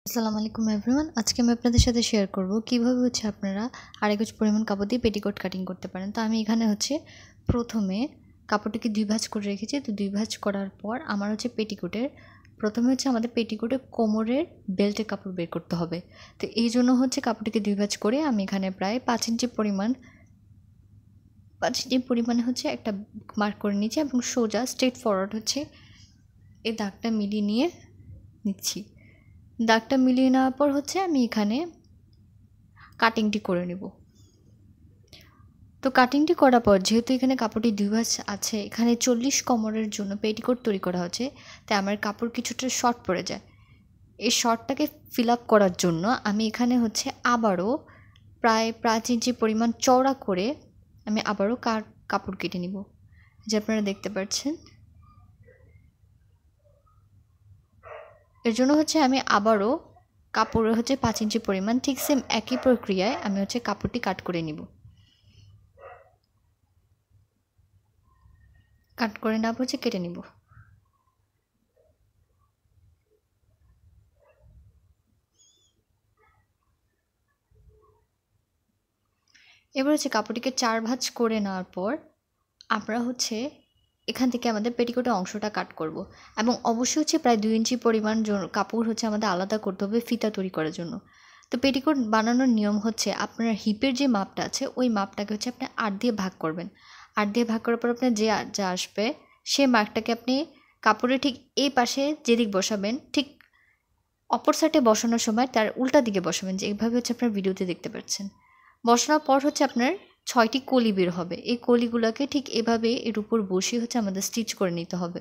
আসসালামু আলাইকুম এভরিওয়ান। আজকে আমি আপনাদের সাথে শেয়ার করব কিভাবে আপনারা আড়াই গজ পরিমাণ কাপড় দিয়ে পেটিকোট কাটিং করতে পারেন। তো আমি এখানে প্রথমে কাপড়টিকে 2 ভাঁজ করে রেখেছি। তো 2 ভাঁজ করার পর আমার পেটিকোটের প্রথমে আমাদের পেটিকোটের কোমরের বেল্টের কাপড় বের করতে হবে। তো এই জন্য কাপড়টিকে 2 ভাঁজ করে আমি এখানে প্রায় 5 ইঞ্চি পরিমাণে একটা মার্ক করে নিচ্ছি এবং সোজা স্ট্রেট ফরওয়ার্ড এই দাগটা মিলিয়ে নিয়ে নিচ্ছি। দাগটা মিলিয়ে নেওয়ার পর আমি এখানে কাটিংটি করে নেব। তো কাটিংটি করার পর যেহেতু এখানে কাপড়টি 2 ভাঁজ আছে, এখানে 40 কোমরের জন্য পেটিকোট তৈরি করা হচ্ছে, তাই আমার কাপড় কিছুটা শর্ট পড়ে যায়। এই শর্টটাকে ফিল আপ করার জন্য আমি এখানে আবারও প্রায় 5 ইঞ্চি পরিমাণ চওড়া করে আমি আবারও কাপড় কেটে নিব, যে আপনারা দেখতে পাচ্ছেন। এর জন্য আমি আবারও কাপড়ে 5 ইঞ্চি পরিমাণ ঠিক সেম একই প্রক্রিয়ায় আমি কাপড়টি কাট করে নিব। কাট করে নেওয়ার পর কেটে নিব। এবার কাপড়টিকে 4 ভাঁজ করে নেওয়ার পর আমরা এখান থেকে আমাদের পেটিকোটের অংশটা কাট করব, এবং অবশ্যই প্রায় 2 ইঞ্চি পরিমাণ কাপড় আমাদের আলাদা করতে হবে ফিতা তৈরি করার জন্য। তো পেটিকোট বানানোর নিয়ম আপনার হিপের যে মাপটা আছে ওই মাপটাকে আপনি 8 দিয়ে ভাগ করবেন। 8 দিয়ে ভাগ করার পর আপনার যা আসবে সেই মার্কটাকে আপনি কাপড়ের ঠিক এই পাশে যেদিক বসাবেন, ঠিক অপর সাইডে বসানোর সময় তার উল্টা দিকে বসাবেন, যে এইভাবে আপনার ভিডিওতে দেখতে পাচ্ছেন। বসানোর পর আপনার 6টি কলি বের হবে। এই কলিগুলোকে ঠিক এভাবে এর উপর বসিয়ে আমাদের স্টিচ করে নিতে হবে।